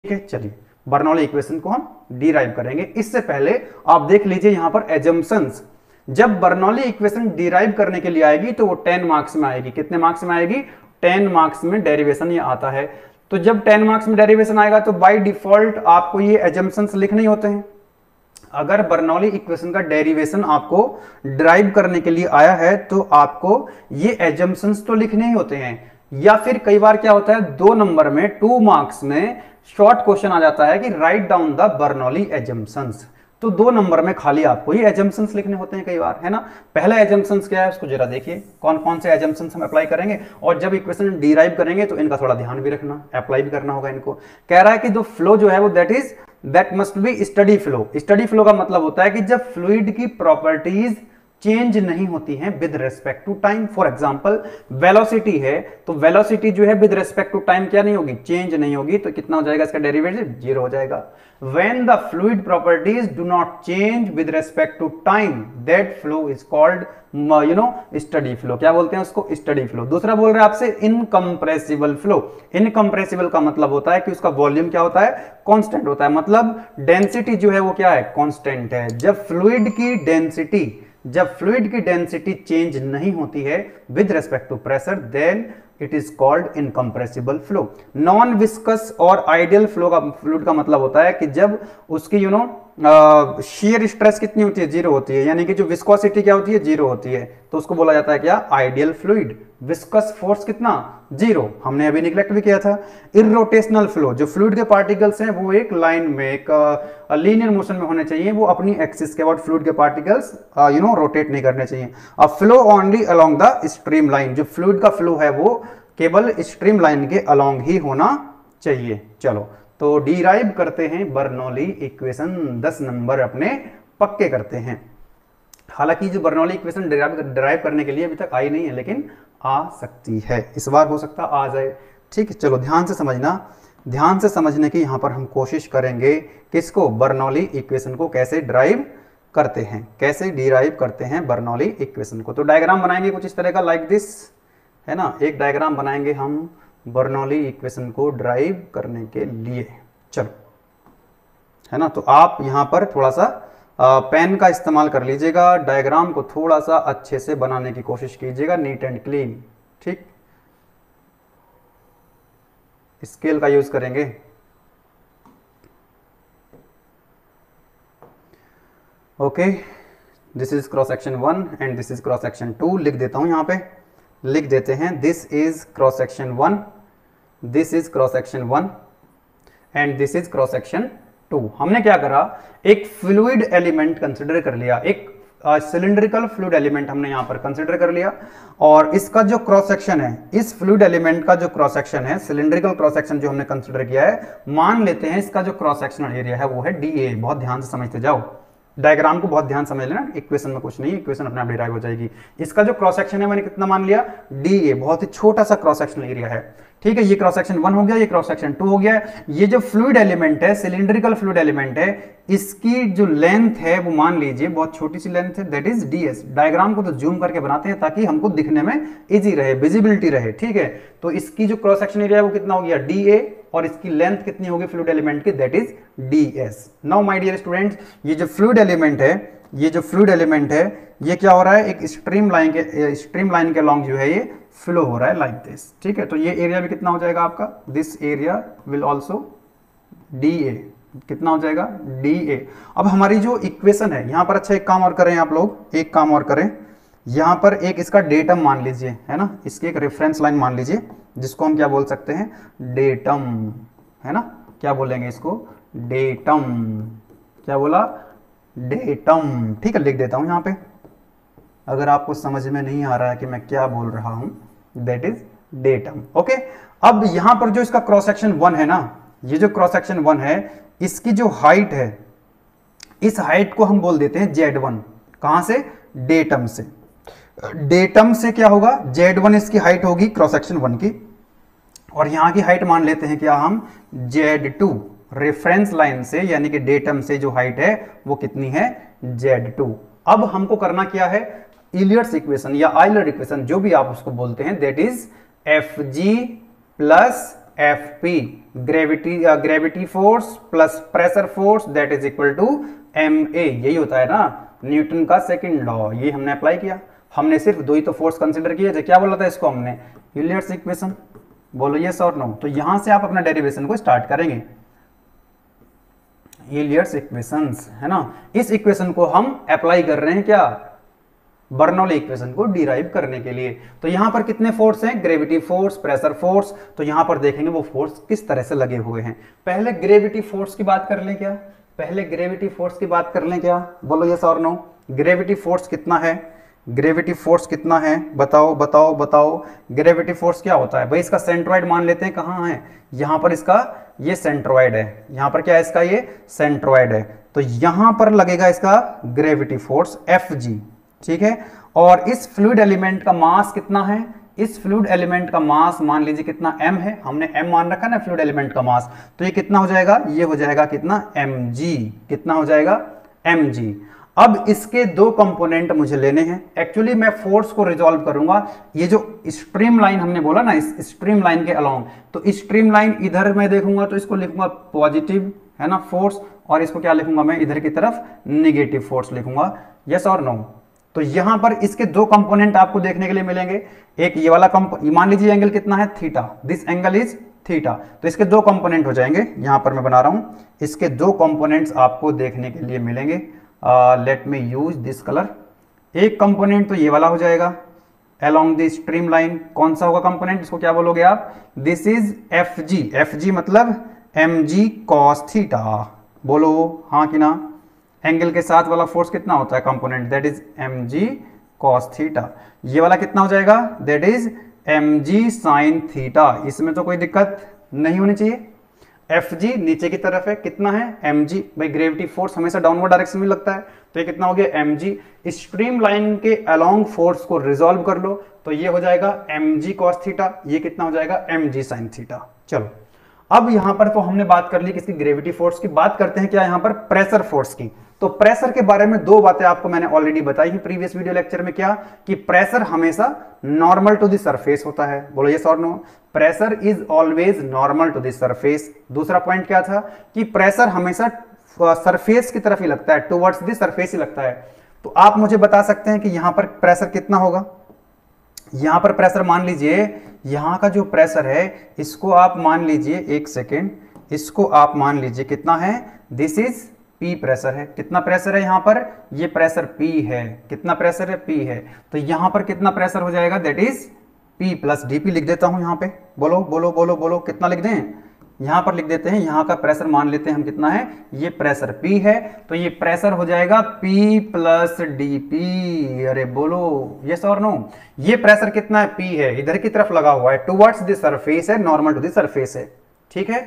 ठीक है, चलिए बर्नौली इक्वेशन को हम डिराइव करेंगे। इससे पहले आप देख लीजिए यहां पर एजम्पशंस। जब बर्नौली इक्वेशन डिराइव करने के लिए आएगी तो वो 10 मार्क्स में आएगी। कितने मार्क्स में आएगी? 10 मार्क्स में डेरिवेशन ये आता है। तो जब 10 मार्क्स में डेरिवेशन आएगा तो बाय डिफॉल्ट आपको ये एजम्पशंस लिखने होते हैं। अगर बर्नौली इक्वेशन का डेरिवेशन आपको ड्राइव करने के लिए आया है तो आपको ये एजम्पशंस तो लिखने ही होते हैं। या फिर कई बार क्या होता है 2 नंबर में 2 मार्क्स में शॉर्ट क्वेश्चन आ जाता है कि write down the Bernoulli assumptions. तो 2 नंबर में खाली आपको ये एजम्पशंस लिखने होते हैं कई बार, है ना। पहला एजम्पशंस क्या है उसको जरा देखिए, कौन कौन से एजम्पशंस हम अप्लाई करेंगे। और जब इक्वेशन डिराइव करेंगे तो इनका थोड़ा ध्यान भी रखना, अप्लाई भी करना होगा इनको। कह रहा है कि जो फ्लो जो है वो that must be steady flow. Steady flow का मतलब होता है कि जब फ्लूइड की प्रॉपर्टीज चेंज नहीं होती हैं with respect to time. For example velocity है तो वेलोसिटी जो है विद रेस्पेक्ट टू टाइम क्या नहीं होगी? चेंज नहीं होगी। तो कितना हो जाएगा इसका डेरिवेटिव? 0 हो जाएगा। When the fluid properties do not change with respect to time, that flow is called steady flow। क्या बोलते हैं उसको? steady flow। दूसरा बोल रहे हैं आपसे incompressible flow। incompressible का मतलब होता है कि उसका वॉल्यूम क्या होता है? कांस्टेंट होता है। मतलब डेंसिटी जो है वो क्या है? कांस्टेंट है। जब फ्लूइड की डेंसिटी चेंज नहीं होती है with respect to pressure, then it is called incompressible flow. Non viscous और आइडियल फ्लो का फ्लूइड का मतलब होता है कि जब उसकी शेयर स्ट्रेस कितनी होती है? 0 होती है। यानी कि जो विस्कोसिटी क्या होती है? 0 होती है। तो उसको बोला जाता है क्या? Ideal fluid. विस्कस फोर्स कितना? 0। हमने अभी निगलेक्ट भी किया था। इररोटेशनल फ्लो, जो फ्लूइड के पार्टिकल्स हैं वो एक लाइन में, एक लीनियर मोशन में होने चाहिए। वो अपनी एक्सिस के अबाउट फ्लूइड के पार्टिकल्स रोटेट नहीं करने चाहिए। अब flow only along the stream line, जो फ्लूइड का फ्लो है वो केवल स्ट्रीम लाइन के अलोंग ही होना चाहिए। चलो तो डिराइव करते हैं बर्नौली इक्वेशन। 10 नंबर अपने पक्के करते हैं। हालांकि जो बर्नौली इक्वेशन डिराइव करने के लिए अभी तक आई नहीं है, लेकिन आ सकती है। इस बार हो सकता आ जाए। ठीक है, चलो ध्यान से समझना। ध्यान से समझने की यहां पर हम कोशिश करेंगे। किसको? बर्नौली इक्वेशन को कैसे ड्राइव करते हैं, कैसे डिराइव करते हैं बर्नौली इक्वेशन को। तो डायग्राम बनाएंगे कुछ इस तरह का, लाइक दिस, है ना। एक डायग्राम बनाएंगे हम बर्नौली इक्वेशन को ड्राइव करने के लिए। चलो, है ना। तो आप यहां पर थोड़ा सा पेन का इस्तेमाल कर लीजिएगा। डायग्राम को थोड़ा सा अच्छे से बनाने की कोशिश कीजिएगा, नीट एंड क्लीन। ठीक, स्केल का यूज करेंगे। Okay, this is cross section 1 and this is cross section 2। लिख देता हूं, यहां पे लिख देते हैं, this is cross section 1, this is cross section 1 and this is cross section 2। हमने क्या करा? एक फ्लूइड एलिमेंट कंसिडर कर लिया, एक सिलिंड्रिकल फ्लूइड एलिमेंट हमने यहां पर कंसिडर कर लिया। और इसका जो क्रॉस सेक्शन है, इस फ्लूइड एलिमेंट का जो क्रॉस सेक्शन है, सिलिंड्रिकल क्रॉस सेक्शन जो हमने कंसिडर किया है, मान लेते हैं इसका जो क्रॉस सेक्शनल एरिया है वो है DA। बहुत ध्यान से समझते जाओ, डायग्राम को बहुत ध्यान समझ लेना। इक्वेशन में कुछ नहीं, इक्वेशन अपने आप डिराइव हो जाएगी। इसका जो क्रॉस सेक्शन है मैंने कितना मान लिया? DA। बहुत ही छोटा सा क्रॉस सेक्शनल एरिया है। ठीक है, ये क्रॉस सेक्शन 1 हो गया, ये क्रॉस सेक्शन 2 हो गया। ये जो फ्लूइड एलिमेंट है, सिलिंड्रिकल फ्लूइड एलिमेंट है, इसकी जो लेंथ है वो मान लीजिए बहुत छोटी सी लेंथ है, दैट इज DS। डायग्राम को तो जूम करके बनाते हैं ताकि हमको दिखने में इजी रहे, विजिबिलिटी रहे। ठीक है, तो इसकी जो क्रॉस सेक्शन एरिया है वो कितना हो गया? DA। और इसकी लेंथ कितनी होगी फ्लूइड एलिमेंट की? That is DS। Now my dear students, ये जो फ्लूइड एलिमेंट है, ये जो फ्लूइड एलिमेंट है, ये क्या हो रहा है? एक स्ट्रीम लाइन के अलॉन्ग जो है ये फ्लो हो रहा है, लाइक दिस। ठीक है, तो ये एरिया भी कितना हो जाएगा आपका? This area will also DA। कितना हो जाएगा? DA। अब हमारी जो इक्वेशन है यहां पर, अच्छा एक काम और करें आप लोग, एक काम और करें। यहां पर एक इसका डेटम मान लीजिए, है ना। इसकी एक रेफरेंस लाइन मान लीजिए, जिसको हम क्या बोल सकते हैं? डेटम, है ना। क्या बोलेंगे इसको? डेटम। क्या बोला? डेटम। ठीक है, लिख देता हूं यहां पे। अगर आपको समझ में नहीं आ रहा है कि मैं क्या बोल रहा हूं, दैट इज डेटम। ओके, अब यहां पर जो इसका क्रॉस सेक्शन 1 है ना, ये जो क्रॉस सेक्शन 1 है, इसकी जो हाइट है, इस हाइट को हम बोल देते हैं Z1। कहां से? डेटम से। डेटम से क्या होगा? Z1 इसकी हाइट होगी क्रॉस सेक्शन 1 की। और यहां की हाइट मान लेते हैं क्या हम? Z2। रेफरेंस लाइन से यानी कि डेटम से जो हाइट है वो कितनी है? Z2। अब हमको करना क्या है? इलियट्स इक्वेशन या आइलर इक्वेशन, जो भी आप उसको बोलते हैं, that is FG plus Fp, gravity force plus pressure force that is equal to ma, यही होता है ना न्यूटन का सेकंड लॉ। ये हमने अप्लाई किया, हमने सिर्फ दो ही तो फोर्स कंसीडर किए, क्या बोला था इसको हमने, यूलर्स इक्वेशन। बोलो यस और नो। तो यहां से आप अपना डेरिवेशन को स्टार्ट करेंगे, यूलर्स इक्वेशंस है ना। इस इक्वेशन को हम अप्लाई कर रहे हैं क्या, बर्नौली इक्वेशन को डिराइव करने के लिए। तो यहां पर कितने फोर्स हैं, ग्रेविटी फोर्स, प्रेशर फोर्स। तो यहां पर देखेंगे वो फोर्स किस तरह से लगे हुए हैं। पहले ग्रेविटी फोर्स की बात कर लें क्या, पहले ग्रेविटी फोर्स की बात कर लें क्या, बोलो यस और नो। ग्रेविटी फोर्स कितना है, ग्रेविटी फोर्स कितना है, बताओ बताओ बताओ। ग्रेविटी फोर्स क्या होता है भाई, इसका सेंट्रॉइड मान लेते हैं, कहाँ है, यहां पर इसका ये सेंट्रॉइड है, यहां पर क्या है इसका ये सेंट्रॉइड है। तो यहां पर लगेगा इसका ग्रेविटी फोर्स Fg, ठीक है। और इस फ्लूइड एलिमेंट का मास कितना है, इस फ्लूइड एलिमेंट का मास मान लीजिए कितना m है, हमने m मान रखा ना फ्लूइड एलिमेंट का मास। तो ये कितना हो जाएगा, ये हो जाएगा कितना mg, कितना हो जाएगा mg। अब इसके दो कंपोनेंट मुझे लेने हैं। एक्चुअली मैं फोर्स को रिजॉल्व करूंगा, ये जो स्ट्रीम लाइन हमने बोला ना, इस स्ट्रीम लाइन के अलोंग, तो स्ट्रीम लाइन इधर मैं देखूंगा तो इसको लिखूंगा पॉजिटिव है ना फोर्स, और इसको क्या लिखूंगा मैं इधर की तरफ नेगेटिव फोर्स लिखूंगा, यस और नो। तो यहां पर इसके दो कंपोनेंट आपको देखने के लिए मिलेंगे। एक ये वाला मान लीजिए एंगल कितना है, theta, this angle is theta. तो इसके दो कंपोनेंट हो जाएंगे, यहां पर मैं बना रहा हूं, इसके दो कंपोनेंट्स आपको देखने के लिए मिलेंगे। Let me use this colour. एक कंपोनेंट तो ये वाला हो जाएगा along द स्ट्रीम लाइन, कौन सा होगा कंपोनेंट, इसको क्या बोलोगे आप, दिस इज Fg, Fg मतलब mg cos थीटा, बोलो हाँ कि ना। एंगल के साथ वाला फोर्स कितना होता है component, that is mg cos theta. ये वाला कितना हो जाएगा, that is mg sin theta. इसमें तो कोई दिक्कत नहीं होनी चाहिए। Fg नीचे की तरफ है, कितना है mg, भाई ग्रेविटी फोर्स हमेशा डाउनवर्ड डायरेक्शन में लगता है, तो ये कितना हो गया mg। स्ट्रीम लाइन के अलोंग फोर्स को रिजॉल्व कर लो, तो ये हो जाएगा mg cos थीटा, ये कितना हो जाएगा mg sin थीटा। चलो अब यहां पर तो हमने बात कर ली किसकी, ग्रेविटी फोर्स की। बात करते हैं क्या यहां पर प्रेशर फोर्स की। तो प्रेशर के बारे में दो बातें आपको मैंने ऑलरेडी बताई है प्रीवियस वीडियो लेक्चर में, क्या कि प्रेशर हमेशा नॉर्मल टू द सरफेस होता है, बोलो यस और no. Pressure is always normal to the surface. दूसरा पॉइंट क्या था कि प्रेशर हमेशा सरफेस की तरफ ही लगता है, टुवर्ड्स द सरफेस ही लगता है। तो आप मुझे बता सकते हैं कि यहां पर प्रेशर कितना होगा, यहां पर प्रेशर मान लीजिए, यहां का जो प्रेशर है इसको आप मान लीजिए, एक सेकेंड, इसको आप मान लीजिए कितना है, दिस इज P प्रेशर है। कितना प्रेशर है यहां पर, ये प्रेशर P है, कितना प्रेशर है P है। तो यहां पर कितना प्रेशर हो जाएगा, that is P plus DP लिख देता हूं यहां पे, बोलो बोलो बोलो बोलो, कितना लिख दें, यहां पर लिख देते हैं, यहां का प्रेशर मान लेते हैं हम कितना है, ये प्रेशर P है, तो ये प्रेशर हो जाएगा P प्लस DP। अरे बोलो यस और नो। ये प्रेशर कितना है, P है, इधर की तरफ लगा हुआ है, टुवर्ड्स द सरफेस है, नॉर्मल टू द सरफेस है, ठीक है।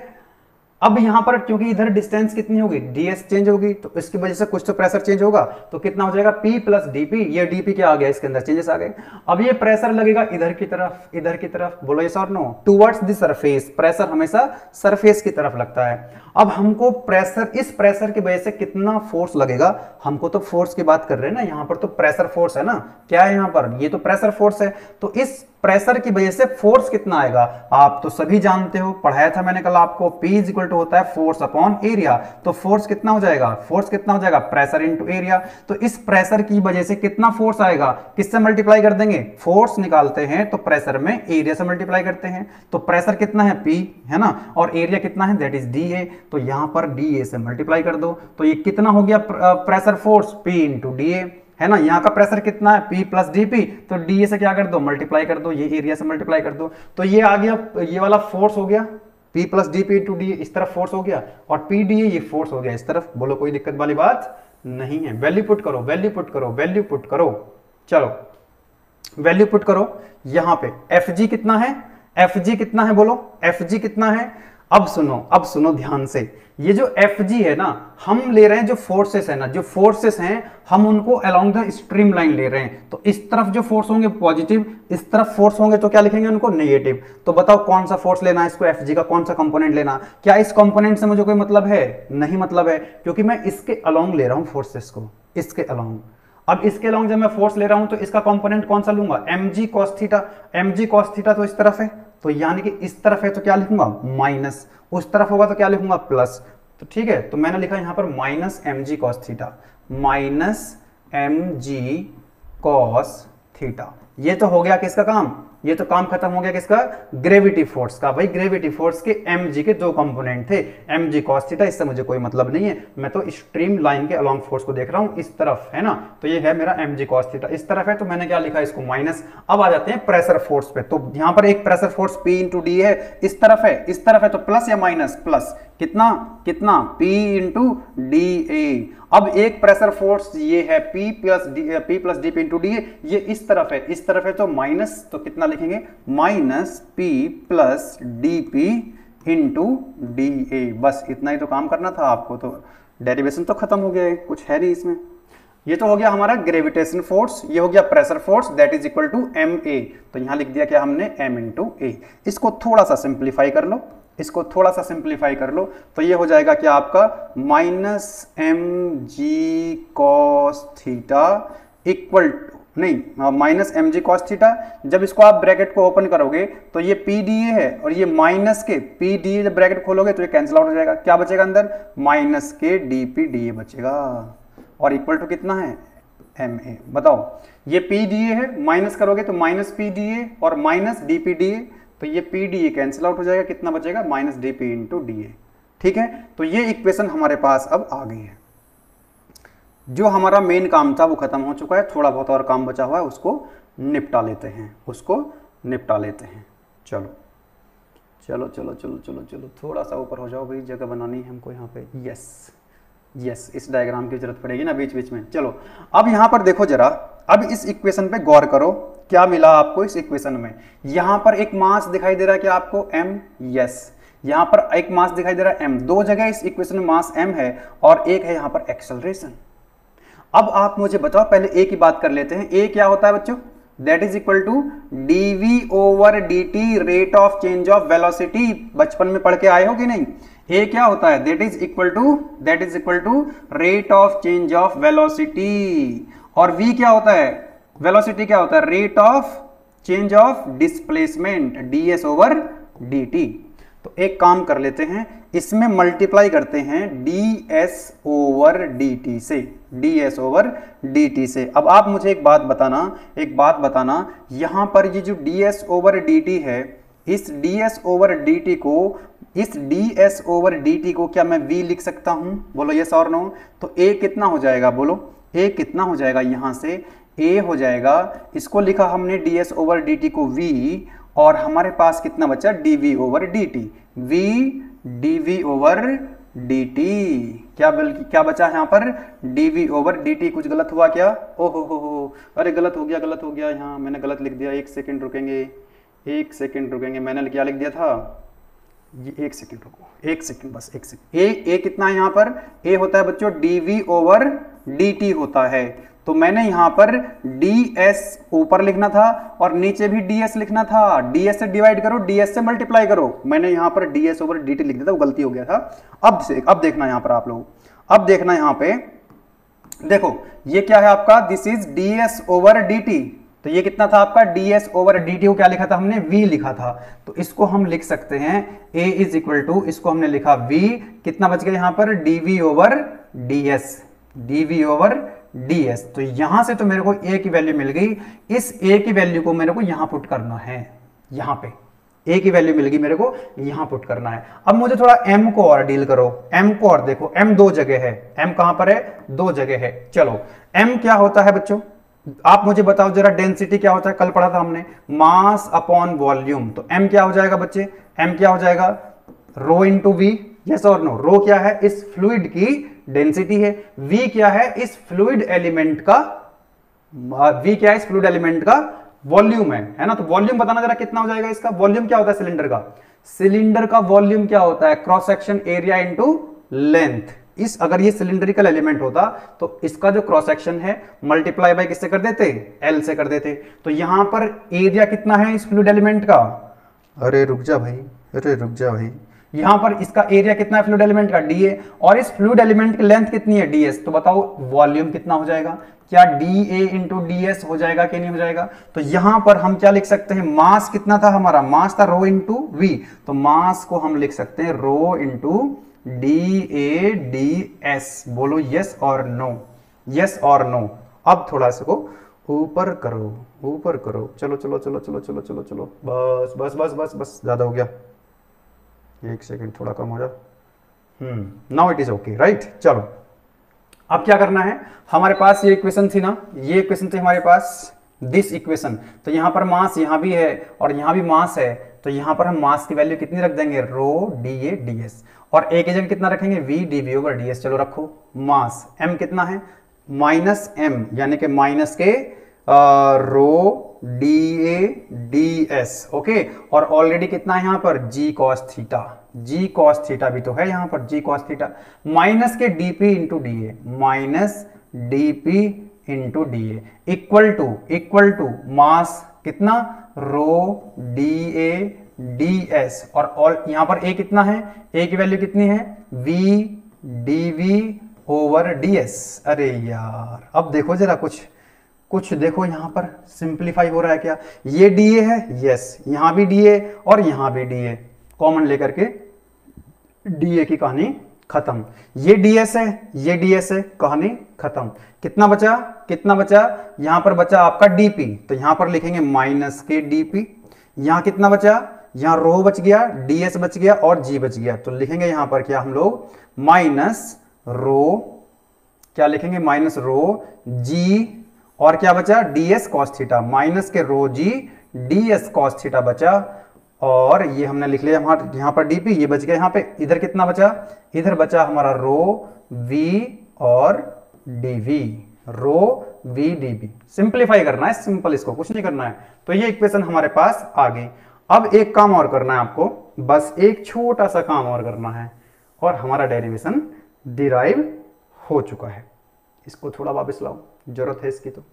अब यहां पर क्योंकि इधर डिस्टेंस कितनी होगी, ds चेंज होगी, तो इसकी वजह से कुछ तो प्रेशर चेंज होगा, तो कितना हो जाएगा P प्लस DP। ये DP क्या आ गया, इसके अंदर चेंजेस आ गए। अब ये प्रेशर लगेगा इधर की तरफ, इधर की तरफ, बोलो यस और नो, टुवर्ड्स द सरफेस। प्रेशर हमेशा सरफेस की तरफ लगता है। अब हमको प्रेशर, इस प्रेशर की वजह से कितना फोर्स लगेगा, हमको तो फोर्स की बात कर रहे हैं ना, यहां पर तो प्रेशर फोर्स है ना, क्या है यहां पर, ये तो प्रेशर फोर्स है। तो इस प्रेशर की वजह से फोर्स कितना आएगा, आप तो सभी जानते हो, पढ़ाया था मैंने कल आपको, P इज इक्वल टू होता है फोर्स अपॉन एरिया। तो फोर्स कितना हो जाएगा, फोर्स कितना हो जाएगा, प्रेशर इनटू एरिया। तो इस प्रेशर की वजह से कितना फोर्स आएगा, किससे मल्टीप्लाई कर देंगे, फोर्स निकालते हैं तो प्रेशर में एरिया से मल्टीप्लाई करते हैं। तो प्रेशर कितना है P है ना, और एरिया कितना है, दैट इज DA। तो यहां पर DA से मल्टीप्लाई कर दो, तो ये कितना हो गया pressure force, P into DA है ना। यहाँ का प्रेशर कितना है, P प्लस DP, तो DA से क्या कर दो, मल्टीप्लाई कर दो, ये एरिया से मल्टीप्लाई कर दो। तो ये आ गया, ये वाला फोर्स हो गया P plus DP into DA, इस तरफ फोर्स हो गया, और PDA ये फोर्स हो गया इस तरफ। बोलो कोई दिक्कत वाली बात नहीं है। वैल्यू पुट करो, वैल्यू पुट करो, वैल्यू पुट करो, चलो वैल्यू पुट करो। यहां पे Fg कितना है, Fg कितना है, बोलो Fg कितना है। अब सुनो ध्यान से, ये जो Fg है ना, हम ले रहे हैं जो फोर्सेस है ना, जो फोर्सेस हैं हम उनको अलोंग द स्ट्रीम लाइन ले रहे हैं। तो इस तरफ जो फोर्स होंगे पॉजिटिव, इस तरफ फोर्स होंगे तो क्या लिखेंगे उनको, नेगेटिव। तो बताओ कौन सा फोर्स लेना है इसको, Fg का कौन सा कंपोनेंट लेना। क्या इस कंपोनेंट से मुझे कोई मतलब है, नहीं मतलब है, क्योंकि मैं इसके अलोंग ले रहा हूं फोर्सेस को, इसके अलोंग। अब इसके अलोंग जब मैं फोर्स ले रहा हूं तो इसका कंपोनेंट कौन सा लूंगा, mg cos theta. mg cos theta तो इस तरफ है, तो यानी कि इस तरफ है तो क्या लिखूंगा माइनस, उस तरफ होगा तो क्या लिखूंगा प्लस। तो ठीक है, तो मैंने लिखा यहां पर minus M G cos theta, minus M G cos theta. ये तो हो गया किसका काम, ये तो काम खत्म हो गया किसका, ग्रेविटी फोर्स का। भाई ग्रेविटी फोर्स के mg के दो कंपोनेंट थे, mg cos थीटा, इससे मुझे कोई मतलब नहीं है, मैं तो स्ट्रीम लाइन के अलोंग फोर्स को देख रहा हूं इस तरफ, है ना। तो ये है मेरा mg cos थीटा, इस तरफ है तो मैंने क्या लिखा इसको माइनस। अब आ जाते हैं प्रेशर फोर्स पे, तो यहां पर एक pressure force P into D है, इस तरफ है तो प्लस या माइनस, प्लस, कितना कितना P इंटू डी ए। अब एक प्रेशर फोर्स ये है P plus D P into D, ये इस तरफ है तो माइनस, तो कितना लिखेंगे minus P plus D P into D ए। बस इतना ही तो काम करना था आपको, तो डेरिवेशन तो खत्म हो गया है, कुछ है नहीं इसमें। ये तो हो गया हमारा ग्रेविटेशन फोर्स, ये हो गया pressure force, that is equal to M A. तो यहां लिख दिया क्या हमने m इंटू ए। इसको थोड़ा सा सिंप्लीफाई कर लो, इसको थोड़ा सा सिंप्लीफाई कर लो, तो ये हो जाएगा क्या आपका minus M G cos theta equal to, नहीं minus M G cos theta. जब इसको आप ब्रैकेट को ओपन करोगे तो ये पी डी ए है, और ये माइनस के पी डी ए, जब ब्रैकेट खोलोगे तो ये कैंसिल आउट हो जाएगा, क्या बचेगा अंदर माइनस के डी पी डी ए बचेगा, और इक्वल टू कितना है एम ए। बताओ ये पी डी ए है, माइनस करोगे तो माइनस पी डी ए और minus D P D A, तो ये P D A cancel out हो जाएगा, कितना बचेगा minus D P into D ए। ठीक है, तो ये इक्वेशन हमारे पास अब आ गई है। जो हमारा मेन काम था वो खत्म हो चुका है, थोड़ा बहुत और काम बचा हुआ है, उसको निपटा लेते हैं, चलो चलो चलो चलो चलो चलो थोड़ा सा ऊपर हो जाओ भाई, जगह बनानी है हमको यहाँ पे। यस, इस डायग्राम की जरूरत पड़ेगी ना बीच बीच में। चलो अब यहाँ पर देखो जरा, अब इस इक्वेशन पे गौर करो, क्या मिला आपको इस इक्वेशन में। यहां पर एक मास दिखाई दे रहा है क्या आपको m, यस, यहां पर एक मास दिखाई दे रहा है m, दो जगह इस इक्वेशन में मास m है और एक है यहां पर एक्सेलरेशन। अब आप मुझे बताओ, पहले a की बात कर लेते हैं। a क्या होता है बच्चों, that is equal to dv over dt, rate of change of velocity. बचपन में पढ़ के आए हो कि नहीं। a क्या होता है, that is equal to rate of change of velocity, और v क्या होता है, वेलोसिटी क्या होता है, rate of change of displacement, ds over dt। तो एक काम कर लेते हैं, इसमें मल्टीप्लाई करते हैं ds ओवर dt से, अब आप मुझे एक बात बताना, यहां पर ये जो ds ओवर dt है, इस ds ओवर dt को क्या मैं v लिख सकता हूं, बोलो यस और नो। तो a कितना हो जाएगा, बोलो a कितना हो जाएगा, यहां से a हो जाएगा, इसको लिखा हमने ds ओवर dt को v, और हमारे पास कितना बचा dv over dt, v dv over dt, क्या बचा यहाँ पर dv ओवर dt। कुछ गलत हुआ क्या, ओहो, अरे गलत हो गया, यहाँ मैंने गलत लिख दिया, एक सेकंड रुकेंगे, मैंने क्या लिख दिया था, ये एक सेकंड रुको, बस एक सेकंड। ए कितना है यहाँ पर, a होता है बच्चों dv ओवर dt होता है, तो मैंने यहाँ पर ds ऊपर लिखना था और नीचे भी ds लिखना था, ds से डिवाइड करो, ds से मल्टीप्लाई करो, मैंने यहाँ पर ds ओवर dt लिख दिया था, वो गलती हो गया था। अब देखना यहाँ पर आप लोग, अब देखना यहाँ पे, देखो ये क्या है आपका, this is ds over dt, तो ये कितना था आपका ds ओवर dt को क्या लिखा था हमने, v लिखा था, तो इसको हम लिख सकते हैं a इज इक्वल टू, इसको हमने लिखा v, कितना बच गया यहाँ पर dv ओवर ds, तो यहां से तो मेरे को a की वैल्यू मिल गई, इस a की वैल्यू को मेरे को यहां पुट करना है, यहां पे a की वैल्यू मिल गई मेरे को, यहां पुट करना है। अब मुझे थोड़ा m को और डील करो, m को, और देखो m दो जगह है, m कहां पर है, दो जगह है। चलो m क्या होता है बच्चों, आप मुझे बताओ जरा, डेंसिटी क्या होता है, कल पढ़ा था हमने, मास अपॉन वॉल्यूम, तो m क्या हो जाएगा बच्चे, m क्या हो जाएगा, रो इंटू वी, यस और नो। रो क्या है, इस फ्लूइड की डेंसिटी है, v क्या है, इस फ्लूइड एलिमेंट का वॉल्यूम है ना। तो वॉल्यूम बताना जरा कितना हो जाएगा इसका, वॉल्यूम क्या होता है सिलेंडर का वॉल्यूम क्या होता है, cross section area into length. अगर ये सिलिंड्रिकल एलिमेंट होता तो इसका जो क्रॉस सेक्शन है मल्टीप्लाई बाय किससे कर देते, एल से कर देते। तो यहां पर एरिया कितना है इस फ्लूइड एलिमेंट का, अरे रुक जा भाई, यहां पर इसका एरिया कितना है फ्लूइड एलिमेंट का, dA, और इस फ्लूइड एलिमेंट की लेंथ कितनी है ds, तो बताओ वॉल्यूम कितना हो जाएगा, क्या D A into D S हो जाएगा कि नहीं हो जाएगा? तो यहां पर हम क्या लिख सकते हैं, मास कितना था हमारा, मास था रो इंटू वी, तो मास को हम लिख सकते हैं rho into D A D S. बोलो यस और नो, यस और नो। अब थोड़ा सा को ऊपर करो, ऊपर करो, चलो चलो चलो चलो चलो चलो चलो, बस बस बस बस बस, ज्यादा हो गया, एक सेकंड थोड़ा कम हो जा। Now it is okay right. चलो अब क्या करना है, हमारे पास ये इक्वेशन थी ना, ये इक्वेशन थी हमारे पास, दिस इक्वेशन। तो यहां पर मास यहां भी है और यहां भी मास है, तो यहां पर हम मास की वैल्यू कितनी रख देंगे, rho D A D S, और एक एजेंट कितना रखेंगे, V D V over D S. चलो रखो, मास m कितना है, माइनस m, यानी कि माइनस के rho D A D S, okay. और ऑलरेडी कितना है यहां पर, G cos theta, G cos theta भी तो है यहां पर, जी कॉस थीटा, माइनस के DP into D A, minus DP into D A, equal to mass कितना, rho D A D S, और यहां पर ए कितना है, ए की वैल्यू कितनी है, V D V over D S. अरे यार अब देखो जरा, कुछ देखो यहां पर सिंप्लीफाई हो रहा है क्या, ये डीए है, यस, यहां भी डीए और यहां भी डीए, कॉमन लेकर के डीए की कहानी खत्म। ये डीएस है, ये डीएस है, कहानी खत्म। कितना बचा, कितना बचा, यहां पर बचा आपका डीपी, तो यहां पर लिखेंगे माइनस के डीपी। यहां कितना बचा, यहां रो बच गया, डीएस बच गया और जी बच गया, तो लिखेंगे यहां पर क्या हम लोग, माइनस रो, क्या लिखेंगे, माइनस रो जी, और क्या बचा, ds cos थीटा, माइनस के रो जी ds cos थीटा बचा, और ये हमने लिख लिया यहां पर dp, ये बच गया यहां पे। इधर कितना बचा, इधर बचा हमारा रो v और dv, रो v dv। सिंप्लीफाई करना है, सिंपल, इसको कुछ नहीं करना है। तो ये इक्वेशन हमारे पास आ गई। अब एक काम और करना है आपको, बस एक छोटा सा काम और करना है, और हमारा डेरिवेशन डिराइव हो चुका है। इसको थोड़ा वापस लाओ, जरूरत है इसकी तो।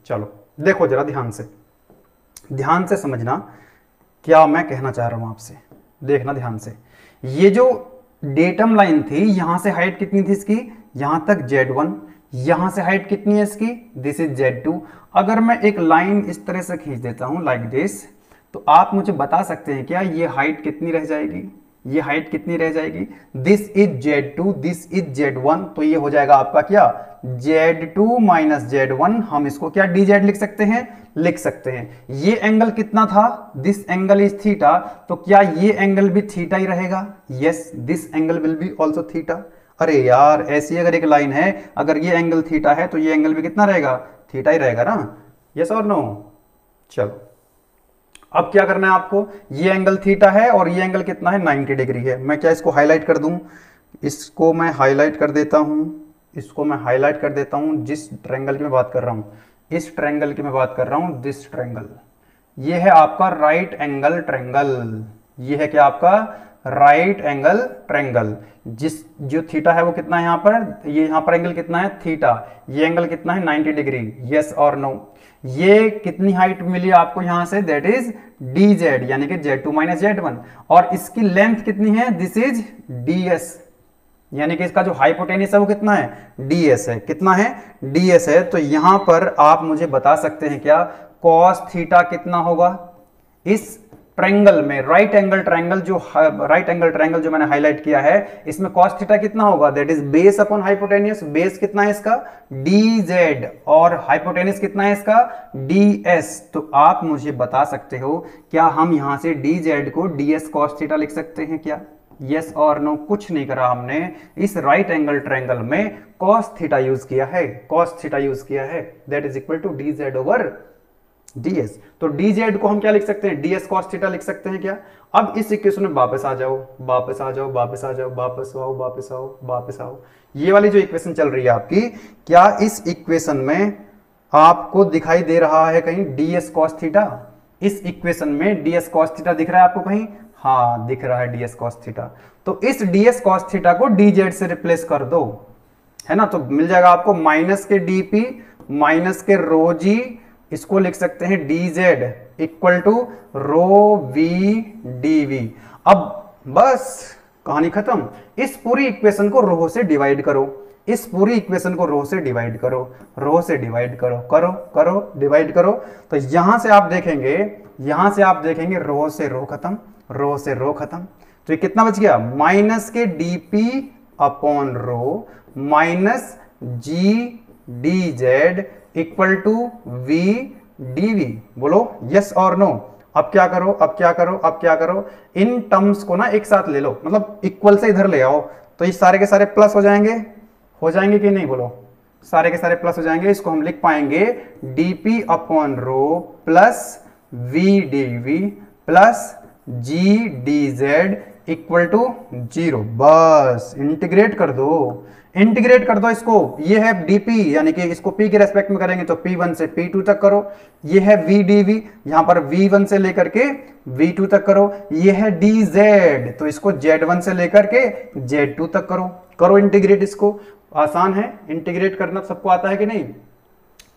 चलो देखो जरा ध्यान से समझना क्या मैं कहना चाह रहा हूं आपसे, देखना ध्यान से। ये जो डेटम लाइन थी, यहां से हाइट कितनी थी इसकी, यहां तक Z1, यहां से हाइट कितनी है इसकी, दिस इज Z2। अगर मैं एक लाइन इस तरह से खींच देता हूं लाइक दिस, तो आप मुझे बता सकते हैं क्या ये हाइट कितनी रह जाएगी, ये हाइट कितनी रह जाएगी, this is Z2, this is Z1, तो ये हो जाएगा आपका क्या, Z2 माइनस Z1। हम इसको क्या dz लिख सकते हैं, लिख सकते हैं। ये एंगल कितना था, दिस एंगल इज थीटा, तो क्या ये एंगल भी थीटा ही रहेगा, yes, this angle will be also theta. अरे यार ऐसी अगर एक लाइन है, अगर ये एंगल थीटा है तो ये एंगल भी कितना रहेगा, थीटा ही रहेगा ना, यस और नो। चलो अब क्या करना है आपको, ये एंगल थीटा है और ये एंगल कितना है, 90 डिग्री है। मैं क्या इसको हाईलाइट कर दूं, इसको मैं हाईलाइट कर देता हूं, इसको मैं हाईलाइट कर देता हूं, जिस ट्रायंगल की मैं बात कर रहा हूं, इस ट्रायंगल की मैं बात कर रहा हूं, दिस ट्रायंगल, ये है आपका राइट एंगल ट्रायंगल, ये है क्या आपका राइट एंगल ट्रायंगल। जिस जो थीटा है वो कितना है यहाँ पर, ये यहाँ पर एंगल कितना है, थीटा, ये एंगल कितना है, 90 डिग्री, यस और नो। ये कितनी हाइट मिली आपको यहां से, दैट इज dz, यानी कि Z2 माइनस Z1, और इसकी लेंथ कितनी है, दिस इज ds, यानी कि इसका जो हाइपोटेनियस है वो कितना है, ds है, कितना है, ds है। तो यहां पर आप मुझे बता सकते हैं क्या, cos थीटा कितना होगा इस ट्रायंगल में, राइट एंगल ट्रायंगल जो मैंने हाईलाइट किया है, इसमें cos थीटा कितना होगा, that is base upon hypotenuse, base कितना है इसका, dz, और हाइपोटेनियस कितना है इसका, ds। तो आप मुझे बता सकते हो क्या हम यहां से dz को ds cos थीटा लिख सकते हैं क्या, यस और नो। कुछ नहीं करा हमने, इस राइट एंगल ट्रायंगल में cos थीटा यूज किया है, cos थीटा यूज किया है, that is equal to dz over ds। तो dz को हम क्या लिख सकते हैं, ds cos थीटा लिख सकते हैं क्या। अब इस इक्वेशन में वापस आ जाओ, वापस आ जाओ, वापस आ जाओ, वापस आओ, वापस आओ, वापस आओ। ये वाली जो इक्वेशन चल रही है आपकी, क्या इस इक्वेशन में आपको दिखाई दे रहा है कहीं ds cos थीटा, इस इक्वेशन में ds cos थीटा दिख रहा है आपको कहीं, हाँ दिख रहा है ds cos थीटा। तो इस ds cos थीटा को dz से रिप्लेस कर दो, है ना, तो मिल जाएगा आपको माइनस के dp माइनस के रो जी, इसको लिख सकते हैं dz equal to rho v dv। अब बस कहानी खत्म। इस पूरी इक्वेशन को रो से डिवाइड करो, इस पूरी इक्वेशन को रो से डिवाइड करो, रो से डिवाइड करो, करो करो डिवाइड करो। तो यहां से आप देखेंगे, यहां से आप देखेंगे रो से रो खत्म, रो से रो खत्म। तो ये कितना बच गया, माइनस के dp upon rho minus G D Z equal to V dv। बोलो यस और नो। अब क्या करो, अब क्या करो, अब क्या करो, इन टर्म्स को ना एक साथ ले लो, मतलब इक्वल से इधर ले आओ, तो ये सारे के सारे प्लस हो जाएंगे कि नहीं, बोलो सारे के सारे प्लस हो जाएंगे। इसको हम लिख पाएंगे dp upon rho plus V D plus G D Z equal to 0। बस इंटीग्रेट कर दो, इंटीग्रेट कर दो इसको। ये है dp, यानी कि इसको p के रेस्पेक्ट में करेंगे तो p1 से p2 तक करो। ये है v dv, यहां पर v1 से लेकर के v2 तक करो। ये है dz, तो इसको z1 से लेकर के z2 तक करो। करो इंटीग्रेट इसको। आसान है इंटीग्रेट करना, सबको आता है कि नहीं,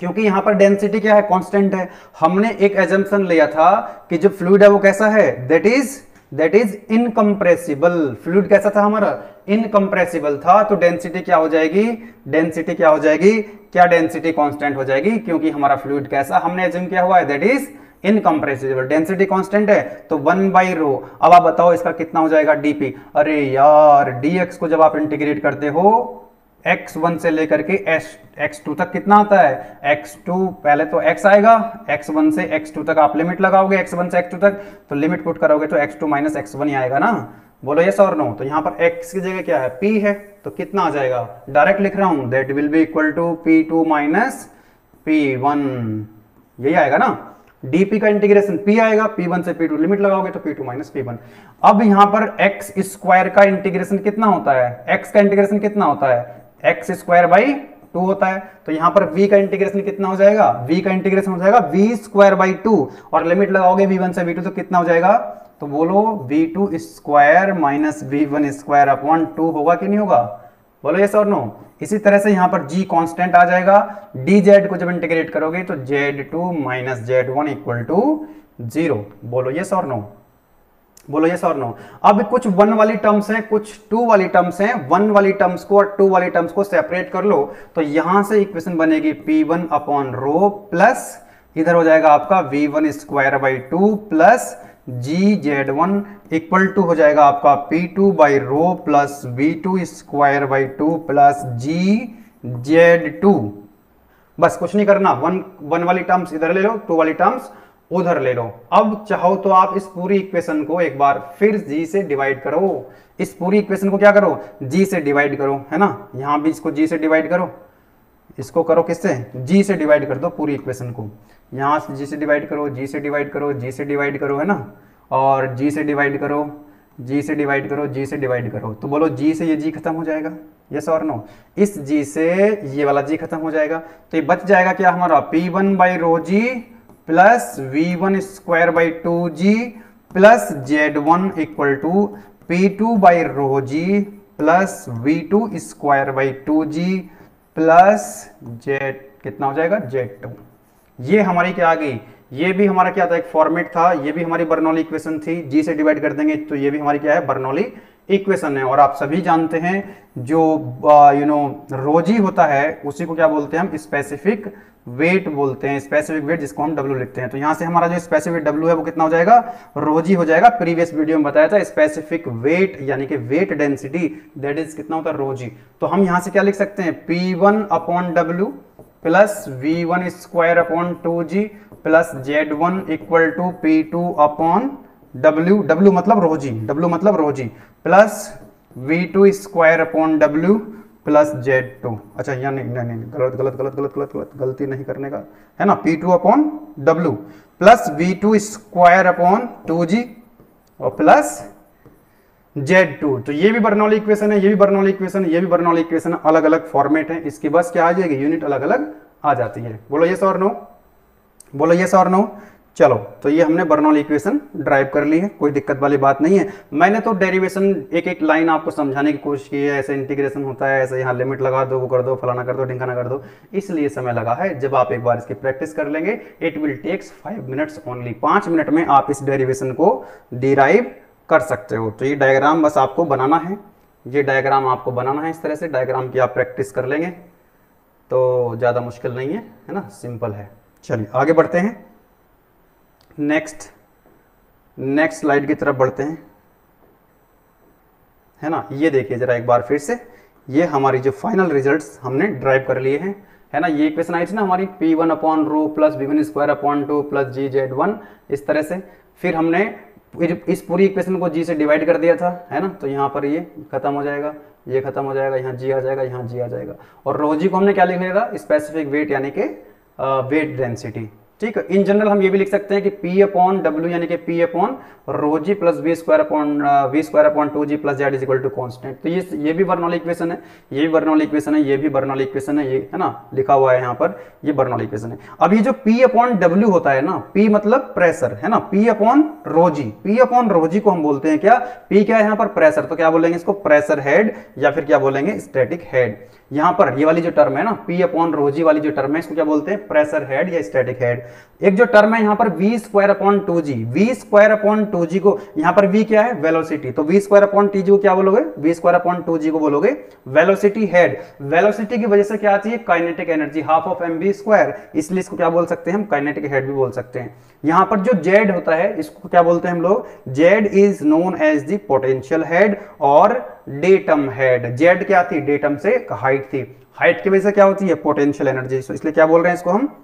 क्योंकि यहां पर डेंसिटी क्या है, कांस्टेंट है। हमने एक एजम्पशन लिया था कि जो फ्लूइड है वो कैसा है, दैट इज इनकंप्रेसिबल। फ्लूइड कैसा था हमारा, इनकंप्रेसिबल था। तो डेंसिटी क्या हो जाएगी, डेंसिटी क्या हो जाएगी, क्या डेंसिटी कांस्टेंट हो जाएगी, क्योंकि हमारा फ्लूइड कैसा हमने एज्यूम किया हुआ है, that is incompressible. Density constant है तो 1 बाई रो। अब आप बताओ इसका कितना हो जाएगा dp। अरे यार dx को जब आप इंटीग्रेट करते हो x1 से लेकर के x2 तक कितना आता है, x2 पहले तो x आएगा, x1 से x2 तक आप लिमिट लगाओगे, x1 से x2 तक, तो लिमिट पुट करोगे तो x2 माइनस x1 ही आएगा ना। बोलो यस और नो। तो यहाँ पर x की जगह क्या है, p है, तो कितना आ जाएगा, डायरेक्ट लिख रहा हूं, that will be equal to p2 minus p1, यही आएगा ना। dp का इंटीग्रेशन p आएगा, p1 से p2 लिमिट लगाओगे तो p2 माइनस p1। अब यहां पर x स्क्वायर का इंटीग्रेशन कितना होता है, x का इंटीग्रेशन कितना होता है, एक्स स्क्वायर बाई 2 होता है। तो यहां पर v का इंटीग्रेशन कितना हो जाएगा, v का इंटीग्रेशन हो जाएगा v स्क्वायर बाई 2, और लिमिट लगाओगे v1 से v2 तो कितना हो जाएगा, तो बोलो v2 square minus v1 square upon 2 होगा कि नहीं होगा, बोलो यस और नो। इसी तरह से यहां पर g कांस्टेंट आ जाएगा, dz को जब इंटीग्रेट करोगे तो z2 minus z1 equal to 0। बोलो यस और नो, बोलो यस और नो। अब कुछ 1 वाली टर्म्स हैं, कुछ 2 वाली टर्म्स हैं। 1 वाली टर्म्स को और 2 वाली टर्म्स को सेपरेट कर लो, तो यहां से इक्वेशन बनेगी p1 अपॉन रो प्लस इधर हो जाएगा आपका v1 square by 2 plus gz1 equal to हो जाएगा आपका p2 by rho plus v2 square by 2 plus gz2। बस कुछ नहीं करना, 1 वाली टर्म्स इधर ले लो, 2 वाली टर्म्स उधर ले लो। अब चाहो तो आप इस पूरी इक्वेशन को एक बार फिर g से डिवाइड करो, इस पूरी इक्वेशन को क्या करो, g से डिवाइड करो, है ना। यहां भी इसको g से डिवाइड करो, इसको करो किससे, g से डिवाइड कर दो पूरी इक्वेशन को। यहां से g से डिवाइड करो, g से डिवाइड करो, g से डिवाइड करो, है ना, और g से डिवाइड करो, g से डिवाइड करो, g से डिवाइड करो। तो बोलो g से ये g खत्म हो जाएगा, यस और नो। इस g से ये वाला g खत्म हो जाएगा, तो ये बच जाएगा क्या हमारा, p1 by rho G plus v1 square by 2g plus z1 equal to p2 by rho G plus v2 square by 2g plus z कितना हो जाएगा, z2। ये हमारी क्या आ गई, ये भी हमारा क्या था, एक फॉर्मेट था, ये भी हमारी बर्नौली इक्वेशन थी। g से डिवाइड कर देंगे तो ये भी हमारी क्या है, बर्नौली इक्वेशन है। और आप सभी जानते हैं जो रोजी होता है उसी को क्या बोलते हैं हम, स्पेसिफिक वेट बोलते हैं, स्पेसिफिक वेट जिसको हम W लिखते हैं। तो यहां से हमारा जो स्पेसिफिक W है वो कितना हो जाएगा, रोजी हो जाएगा। प्रीवियस वीडियो में बताया था स्पेसिफिक वेट यानी कि वेट डेंसिटी दैट इज कितना होता है, रोजी। तो हम यहां से क्या लिख सकते हैं, P1 upon W plus V1 square upon 2g plus Z1 equal to P2 upon W, W मतलब रोजी, W मतलब rho g plus V2 square upon W plus Z2। अच्छा यहाँ नहीं गलत गलत गलत गलत गलत गलत गलती नहीं करने का है ना, P2 upon W plus V2 square upon 2g और प्लस Z2। तो ये भी बर्नौली इक्वेशन है, ये भी बर्नौली इक्वेशन है, ये भी बर्नौली इक्वेशन है, अलग अलग फॉर्मेट है। इसकी बस क्या आ जाएगी, यूनिट अलग अलग आ जाती है। बोलो यस और नो, बोलो यस और नो। चलो तो ये हमने बर्नौली इक्वेशन ड्राइव कर ली है, कोई दिक्कत वाली बात नहीं है। मैंने तो डेरिवेशन एक एक लाइन आपको समझाने की कोशिश की है, ऐसे इंटीग्रेशन होता है, ऐसे यहाँ लिमिट लगा दो, वो कर दो, फलाना कर दो, ढिंकाना कर दो, इसलिए समय लगा है। जब आप एक बार इसकी प्रैक्टिस कर लेंगे, it will takes 5 minutes only, 5 minute में आप इस डेरिवेशन को डिराइव कर सकते हो। तो ये डायग्राम बस आपको बनाना है, ये डायग्राम आपको बनाना है, इस तरह से डायग्राम की आप प्रैक्टिस कर लेंगे तो ज़्यादा मुश्किल नहीं है ना, सिंपल है। चलिए आगे बढ़ते हैं, नेक्स्ट स्लाइड की तरफ बढ़ते हैं, है ना। ये देखिए जरा एक बार फिर से, ये हमारी जो फाइनल रिजल्ट्स हमने ड्राइव कर लिए हैं, है ना। ये इक्वेशन आई थी ना हमारी P1 upon rho plus V1 square upon 2 plus GZ1, इस तरह से। फिर हमने इस पूरी इक्वेशन को G से डिवाइड कर दिया था, है ना। तो यहाँ पर ये खत्म हो जाएगा, ये खत्म हो जाएगा, यहाँ G आ जाएगा, यहाँ G आ जाएगा। और रो जी को हमने क्या लिख लिया था, स्पेसिफिक वेट यानी कि वेट डेंसिटी, ठीक है। इन जनरल हम ये भी लिख सकते हैं कि P अपॉन W यानी कि P upon rho G plus V square upon 2G plus Z is equal to constant. तो ये भी बर्नौली इक्वेशन है, ये भी बर्नौली इक्वेशन है, ये भी बर्नौली इक्वेशन है, ये है ना, लिखा हुआ है यहाँ पर, ये बर्नौली इक्वेशन है। अब ये जो P अपॉन W होता है ना, P मतलब प्रेशर, है ना, P अपॉन रो जी को हम बोलते हैं क्या, P क्या है यहाँ पर, प्रेशर। तो क्या बोलेंगे इसको, प्रेशर हेड या फिर क्या बोलेंगे, स्टैटिक हेड। यहाँ पर ये वाली जो टर्म है ना, P अपॉन रो जी वाली जो टर्म है, इसको क्या बोलते हैं, प्रेशर हेड या स्टैटिक हेड। एक जो टर्म है यहाँ पर V square upon 2G, V square upon 2G को, यहाँ पर V क्या है, वेलोसिटी, तो V स्क्वायर अपॉन 2G को क्या बोलोगे, V स्क्वायर अपॉन 2G को बोलोगे वेलोसिटी हेड। वेलोसिटी की वजह से क्या आती है, kinetic energy, half of mv square, इसलिए इसको क्या बोल सकते हैं हम, काइनेटिक हेड भी बोल सकते हैं। यहाँ पर जो Z होता है इसको क्या बोलते हैं हम लोग, Z is known as the potential head और डेटम हेड। Z क्या थी, डेटम से हाइट थी, हाइट की वजह से क्या होती है, पोटेंशियल एनर्जी, इसलिए क्या बोल रहे हैं इसको हम,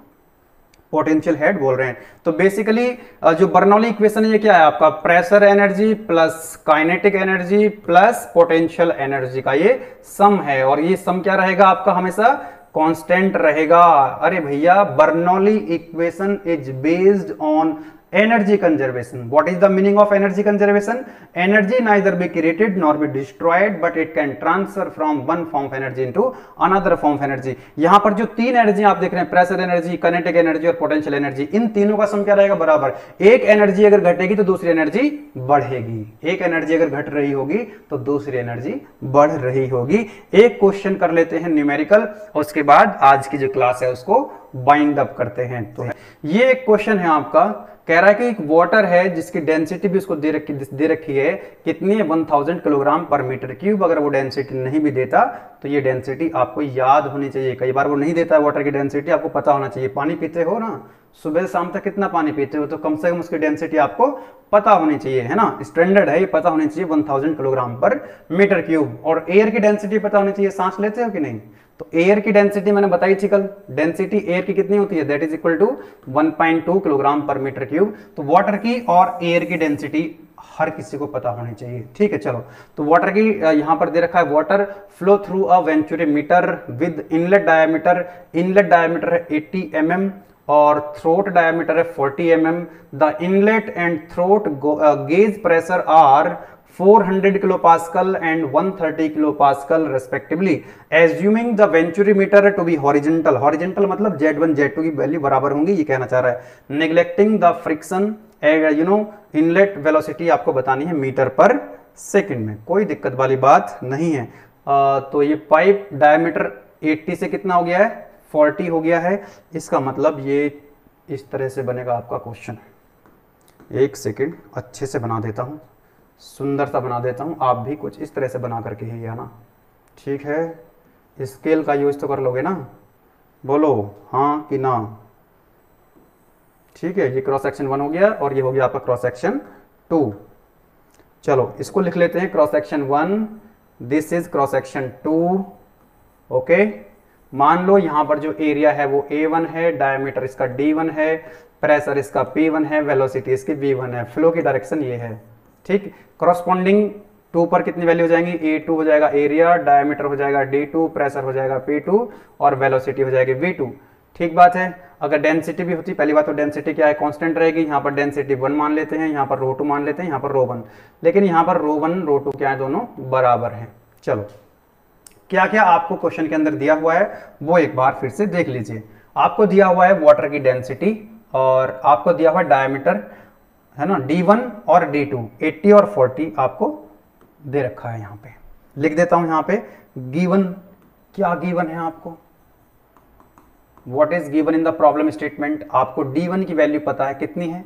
पोटेंशियल हेड बोल रहे हैं। तो बेसिकली जो बर्नौली इक्वेशन है ये क्या है आपका, pressure energy plus kinetic energy plus potential energy का ये सम है, और ये सम क्या रहेगा आपका, हमेशा कांस्टेंट रहेगा। अरे भैया, Bernoulli equation is based on energy conservation. What is the meaning of energy conservation? Energy neither be created nor be destroyed, but it can transfer from one form of energy into another form of energy. यहाँ पर जो तीन energy आप देख रहे हैं, pressure energy, kinetic energy और potential energy, इन तीनों का सम क्या रहेगा, बराबर। एक एनर्जी अगर घटेगी तो दूसरी एनर्जी बढ़ेगी, एक एनर्जी अगर घट रही होगी तो दूसरी एनर्जी बढ़ रही होगी। एक क्वेश्चन कर लेते हैं न्यूमेरिकल, उसके बाद आज की जो क्लास है उसको बाइंड अप करते हैं। तो ये एक क्वेश्चन है आपका, कह रहा है कि एक वाटर है जिसकी डेंसिटी भी उसको दे रखी है, कितनी है, 1000 किलोग्राम पर मीटर क्यूब। अगर वो डेंसिटी नहीं भी देता तो ये डेंसिटी आपको याद होनी चाहिए, कई बार वो नहीं देता है वाटर की डेंसिटी, आपको पता होना चाहिए। पानी पीते हो ना, सुबह से शाम तक कितना पानी पीते हो, तो कम से कम उसकी डेंसिटी आपको पता होनी चाहिए, है ना, स्टैंडर्ड है ये, पता होनी चाहिए 1000 किलोग्राम पर मीटर क्यूब। और एयर की डेंसिटी पता होनी चाहिए, सांस लेते हो कि नहीं, तो एयर की डेंसिटी मैंने बताई थी कल, डेंसिटी एयर की कितनी होती है, that is equal to 1.2 kilogram per metre cube. तो वाटर की और एयर की डेंसिटी हर किसी को पता होनी चाहिए, ठीक है। चलो, तो वाटर की यहां पर दे रखा है, water flow through a venturimeter with inlet diameter है 80 mm और थ्रोट डायमीटर है 40 mm। The inlet and throat gauge pressure are 400 kilopascal and 130 kilopascal respectively, assuming the venturimeter to be horizontal मतलब Z1 Z2 की value बराबर होंगी, ये कहना चाह रहा है। neglecting the friction, inlet velocity आपको बतानी है मीटर पर सेकंड में, कोई दिक्कत वाली बात नहीं है। तो ये पाइप डायमीटर 80 से कितना हो गया है, 40 हो गया है। इसका मतलब ये इस तरह से बनेगा आपका क्वेश्चन। एक सेकंड अच्छे से बना देता हूँ, सुंदर सा बना देता हूं, आप भी कुछ इस तरह से बना करके ही आना, ठीक है। स्केल का यूज तो कर लोगे ना, बोलो हाँ कि ना, ठीक है। ये क्रॉस सेक्शन 1 हो गया और ये हो गया आपका क्रॉस सेक्शन 2। चलो इसको लिख लेते हैं, cross section 1, this is cross section 2, okay. मान लो यहां पर जो एरिया है वो A1 है, डायमीटर इसका D1 है, प्रेशर इसका P1 है, वेलोसिटी इसकी V1 है, फ्लो की डायरेक्शन ये है, ठीक। करस्पॉन्डिंग 2 पर कितनी वैल्यू हो जाएंगी, A2 हो जाएगा एरिया, डायमीटर हो जाएगा D2, प्रेशर हो जाएगा P2 और वेलोसिटी हो जाएगी V2, ठीक बात है। अगर डेंसिटी भी होती, पहली बात तो डेंसिटी क्या है, कांस्टेंट रहेगी, यहाँ पर डेंसिटी 1 मान लेते हैं, यहाँ पर ρ2 मान लेते हैं, यहाँ पर ρ1, लेकिन यहाँ पर ρ1 ρ2 क्या है, दोनों बराबर हैं। चलो क्या क्या आपको क्वेश्चन के अंदर दिया हुआ है वो एक बार फिर से देख लीजिए। आपको दिया हुआ है वाटर की डेंसिटी और आपको दिया हुआ डायमीटर, है ना, D1 और D2, 80 और 40 आपको दे रखा है। यहाँ पे लिख देता हूं, यहाँ पे गिवन, क्या गिवन है आपको, what is given in the problem statement. आपको D1 की वैल्यू पता है कितनी है,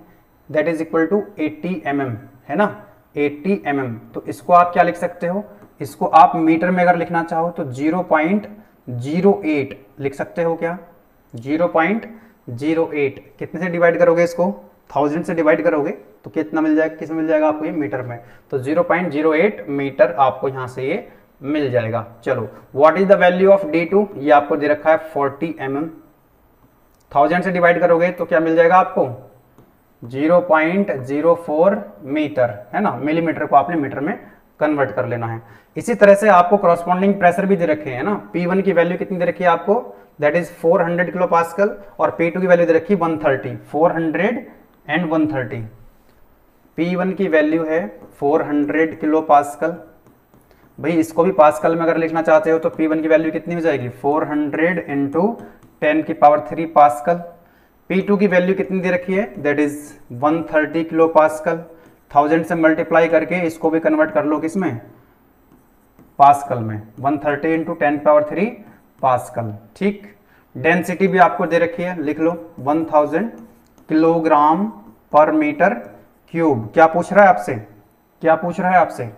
that is equal to 80 mm, है ना। 80 mm। तो इसको आप क्या लिख सकते हो, इसको आप मीटर में अगर लिखना चाहो तो 0.08 लिख सकते हो क्या, 0.08। कितने से डिवाइड करोगे इसको, 1000 से डिवाइड करोगे तो कितना मिल जाएगा, किस में मिल जाएगा आपको, ये मीटर में। तो 0.08 मीटर आपको यहां से ये मिल जाएगा। चलो, what is the value of D2, ये आपको दे रखा है 40 mm। 1000 से डिवाइड करोगे तो क्या मिल जाएगा आपको, 0.04 मीटर, है ना। मिलीमीटर को आपने मीटर में कन्वर्ट कर लेना है। इसी तरह से आपको करस्पॉन्डिंग प्रेशर भी दे रखे हैं ना। P1 की वैल्यू कितनी दे रखी है आपको, दैट इज 400 किलो पास्कल, और P2 की वैल्यू दे रखी है 130, 400 एंड 130। P1 की वैल्यू है 400 किलो पास्कल। भाई इसको भी पास्कल में अगर लिखना चाहते हो तो P1 की वैल्यू कितनी हो जाएगी, 400 इंटू 10 की पावर 3 पास्कल। P2 की वैल्यू कितनी दे रखी है, दैट इज 130 किलो पास्कल। 1000 से मल्टीप्लाई करके इसको भी कन्वर्ट कर लो किसमें, पास्कल में। 130 इंटू 10 पावर 3 पास्कल। ठीक, डेंसिटी भी आपको दे रखी है, लिख लो 1000 किलोग्राम पर मीटर क्यूब। क्या पूछ रहा है आपसे, क्या पूछ रहा है आपसे,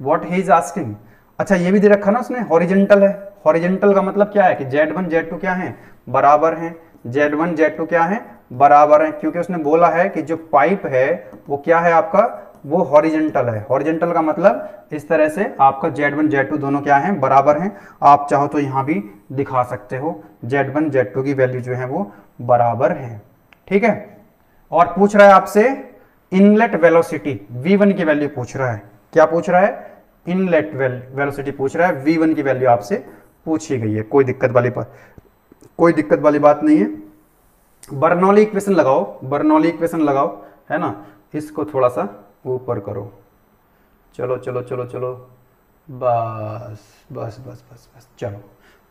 व्हाट ही इज आस्किंग। अच्छा, ये भी दे रखा ना उसने, हॉरिजेंटल है। हॉरिजेंटल का मतलब क्या है कि Z1 Z2 क्या है, बराबर हैं। Z1 Z2 क्या है, बराबर है, क्योंकि उसने बोला है कि जो पाइप है वो क्या है आपका, वो हॉरिजेंटल है। हॉरिजेंटल का मतलब इस तरह से आपका Z1 Z2 दोनों क्या है, बराबर हैं। आप चाहो तो यहां भी दिखा सकते हो, Z1 Z2 की वैल्यू जो है वो बराबर है। ठीक है, और पूछ रहा है आपसे इनलेट वेलोसिटी, V1 की वैल्यू पूछ रहा है। क्या पूछ रहा है, इनलेट वेलोसिटी पूछ रहा है। V1 की वैल्यू आपसे पूछी गई है, कोई दिक्कत वाली बात नहीं है। बर्नौली इक्वेशन लगाओ, बर्नौली इक्वेशन लगाओ, है ना। इसको थोड़ा सा ऊपर करो, चलो चलो चलो चलो, बस बस बस बस बस, चलो।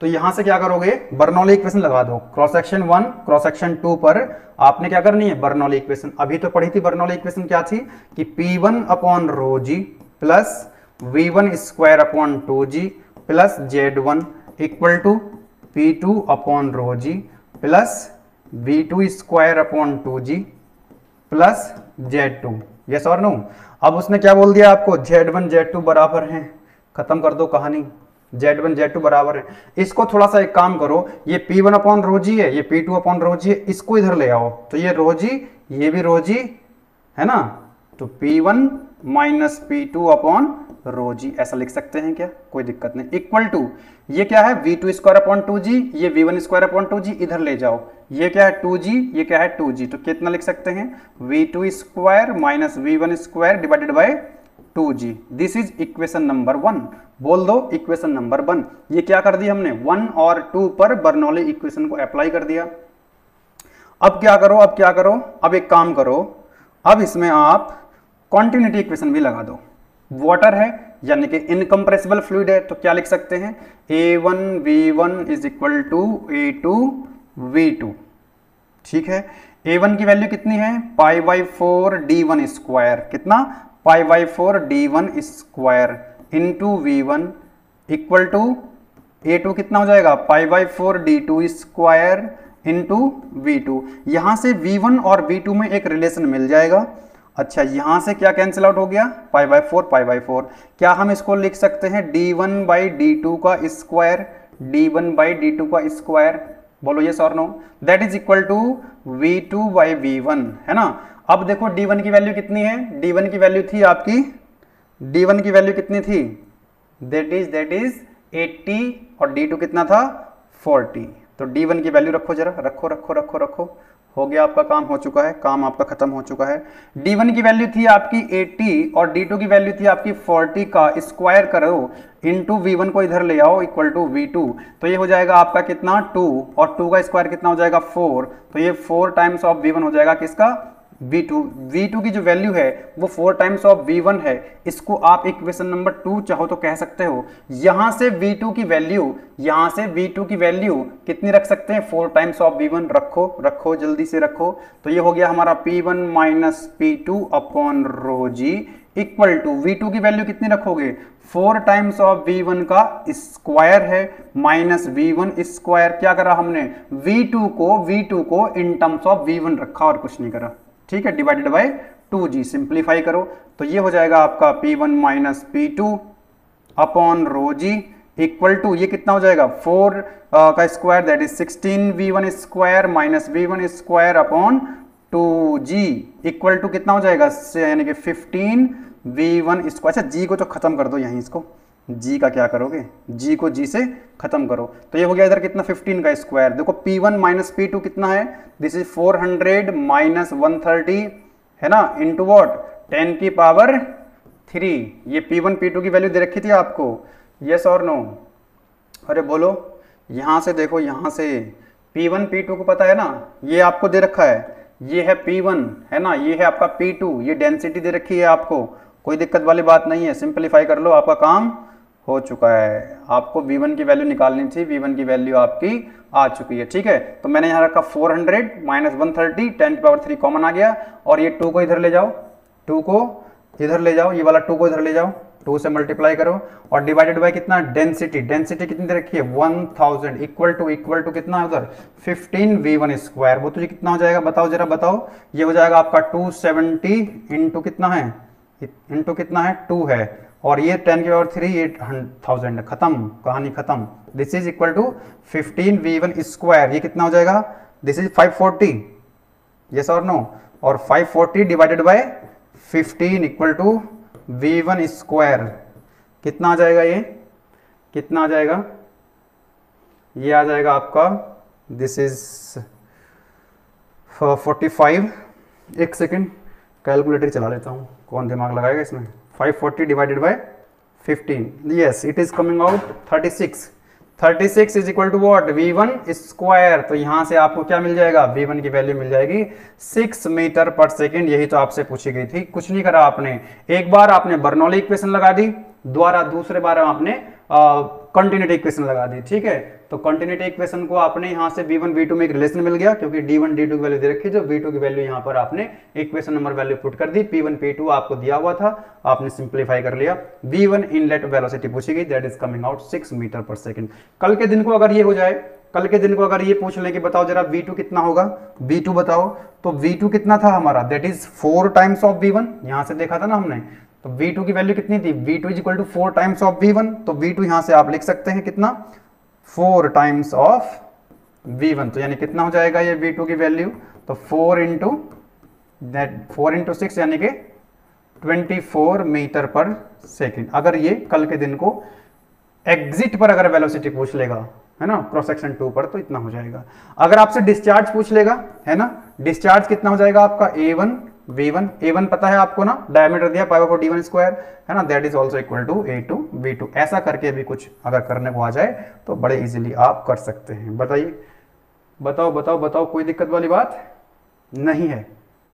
तो यहां से क्या करोगे, बर्नौली इक्वेशन लगा दो। क्रॉस सेक्शन 1 क्रॉस सेक्शन 2 पर आपने क्या करनी है, बर्नौली इक्वेशन। अभी तो पढ़ी थी बर्नौली इक्वेशन, क्या थी कि P1 upon rho G plus V1 square upon 2G plus Z1 equal to P2 upon rho G plus V2 square upon 2G plus Z2। Yes और नो। अब उसने क्या बोल दिया आपको, Z1 Z2 बराबर हैं, खत्म कर दो कहानी। Z1 Z2 बराबर है। इसको थोड़ा सा एक काम करो, ये P1 अपॉन रो जी है, ये P2 अपॉन रो जी है, इसको इधर ले आओ। तो ये रो जी, ये भी रो जी, है ना। तो P1 minus P2 upon rho जी, ऐसा लिख सकते हैं क्या, कोई दिक्कत नहीं। इक्वल टू ये क्या है, V2 स्क्वायर अपॉन 2G, ये V1 स्क्वायर अपॉन 2G, इधर ले जाओ। ये क्या है 2G, ये क्या है 2G, तो कितना लिख सकते हैं, V2 square minus V1 square divided by 2G। This is equation number 1। बोल दो इक्वेशन नंबर 1। ये क्या कर दिया हमने, 1 और 2 पर बर्नौली इक्वेशन को अप्लाई कर दिया। अब क्या करो, अब क्या करो, अब एक काम करो, अब इसमें आप कॉन्टिन्यूटी इक्वेशन भी लगा दो। वाटर है यानी कि इनकम्प्रेसिबल फ्लूइड है, तो क्या लिख सकते हैं, A1 V1 is equal to A2 V2। ठीक है, A1 की वैल्यू कितनी है, π/4 D1 स्क्वायर, कितना, π/4 D1 square into V1 equal to A2 कितना हो जाएगा, π/4 D2 स्क्वायर इंटू V2। यहां से V1 और V2 में एक रिलेशन मिल जाएगा। अच्छा, यहां से क्या कैंसिल आउट हो गया, π/4। क्या हम इसको लिख सकते हैं D1/D2 का स्क्वायर, D1/D2 का स्क्वायर, बोलो यस और no. That is equal to V2/V1, है ना। अब देखो D1 की वैल्यू कितनी है, D1 की वैल्यू थी आपकी, D1 की वैल्यू कितनी थी, दैट इज 80 और D2 कितना था 40। तो D1 की वैल्यू रखो जरा, रखो रखो रखो रखो, हो गया आपका काम, हो चुका है काम, आपका खत्म हो चुका है। D1 की वैल्यू थी आपकी 80 और D2 की वैल्यू थी आपकी 40 का स्क्वायर करो इंटू V1 को इधर ले आओ इक्वल टू V2। तो ये हो जाएगा आपका कितना 2 और 2 का स्क्वायर कितना हो जाएगा 4। तो ये 4 टाइम्स ऑफ V1 हो जाएगा किसका, V2 की जो वैल्यू है वो 4 टाइम्स ऑफ V1 है। इसको आप इक्वेशन नंबर 2 चाहो तो कह सकते हो। यहां से V2 की वैल्यू कितनी रख सकते हैं, 4 टाइम्स ऑफ V1। रखो रखो जल्दी से रखो। तो ये हो गया हमारा P1 minus P2 upon rho G equal to V2 की वैल्यू कितनी रखोगे, 4 टाइम्स ऑफ V1 का स्क्वायर है माइनस V1 स्क्वायर। क्या करा हमने, V2 को इन टर्म्स ऑफ V1 रखा और कुछ नहीं करा। ठीक है, डिवाइडेड बाय 2g। सिंप्लीफाई करो तो ये हो जाएगा आपका P1 minus P2 upon rho G equal to ये कितना हो जाएगा 4 का square that is 16v1 square minus v1 square upon 2g equal to कितना हो जाएगा यानी कि 15v1 स्क्वायर। अच्छा g को तो खत्म कर दो यहीं, इसको g का क्या करोगे, g को g से खत्म करो तो ये हो गया इधर कितना 15 का स्क्वायर। देखो P1 माइनस P2 कितना है, दिस इज 400 माइनस 130 है ना, इंटू वॉट 10 की पावर 3। ये P1 P2 की वैल्यू दे रखी थी आपको, यस और नो, अरे बोलो। यहां से देखो, यहां से P1 P2 को पता है ना, ये आपको दे रखा है, ये है P1 है ना, ये है आपका P2, ये डेंसिटी दे रखी है आपको, कोई दिक्कत वाली बात नहीं है। सिंप्लीफाई कर लो, आपका काम हो चुका है। आपको V1 की वैल्यू निकालनी थी, V1 की वैल्यू आपकी आ चुकी है, ठीक है। तो मैंने यहाँ रखा 400 माइनस 130 10 की पावर 3 कॉमन आ गया, और ये 2 को इधर ले जाओ, 2 को इधर ले जाओ, ये वाला 2 को इधर ले जाओ, 2 से मल्टीप्लाई करो और डिवाइडेड बाय कितना डेंसिटी, डेंसिटी कितनी दे रखी है 1000 इक्वल टू कितना है उधर 15v1 स्क्वायर। वो तुझे कितना हो जाएगा बताओ जरा बताओ, ये हो जाएगा आपका 270 इंटू कितना है, इंटू कितना है 2 है, और ये 10 की पावर 3 ये 1000, खत्म, कहानी खत्म। This is equal to 15v1 square, ये कितना हो जाएगा, दिस इज 540, यस और नो, और 540 divided by 15 equal to v1 square, कितना आ जाएगा, ये कितना आ जाएगा, ये आ जाएगा आपका, दिस इज 45, एक सेकेंड कैलकुलेटर चला लेता हूँ, कौन दिमाग लगाएगा इसमें। 540 divided by 15, yes it is coming out 36। 36 is equal to what v1 square. तो यहां से आपको क्या मिल जाएगा, v1 की वैल्यू मिल जाएगी 6 मीटर पर सेकेंड। यही तो आपसे पूछी गई थी, कुछ नहीं करा आपने, एक बार आपने बर्नौली इक्वेशन लगा दी, द्वारा दूसरे बार आपने कंटिन्यूटी इक्वेशन लगा दी, ठीक है। तो कंटिन्यूटी इक्वेशन को आपने यहां से v1 v2 में एक रिलेशन मिल गया, क्योंकि d1 d2 की वैल्यू दे रखी, जो v2 की वैल्यू यहां पर आपने इक्वेशन नंबर वैल्यू पुट कर दी, p1 p2 आपको दिया हुआ था, आपने सिंप्लीफाई कर लिया। v1 इनलेट वेलोसिटी पूछी गई, that is coming out 6 metre per second. कल के दिन को अगर ये हो जाए, कल के दिन को अगर ये पूछ ले कि बताओ जरा v2 कितना होगा, v2 बताओ, तो v2 कितना था हमारा, that is 4 times of v1, यहां से देखा था ना हमने। तो v2 की वैल्यू कितनी थी, v2 is equal to 4 times of v1, तो v2 यहां से आप लिख सकते हैं कितना 4 टाइम्स ऑफ v1, तो यानी कितना हो जाएगा ये v2 की वैल्यू, तो 4 इंटू 6 यानी कि 24 मीटर पर सेकेंड। अगर ये कल के दिन को एग्जिट पर अगर वेलोसिटी पूछ लेगा, है ना, क्रॉस सेक्शन 2 पर, तो इतना हो जाएगा। अगर आपसे डिस्चार्ज पूछ लेगा, है ना, डिस्चार्ज कितना हो जाएगा आपका a1 v1, a1 पता है आपको ना, डायमीटर दिया पाई बाय 4 d1 स्क्वायर, है ना, that is also equal to a2 v2। ऐसा करके भी कुछ अगर करने को आ जाए तो बड़े इजीली आप कर सकते हैं। बताइए, बताओ बताओ बताओ, कोई दिक्कत वाली बात नहीं है।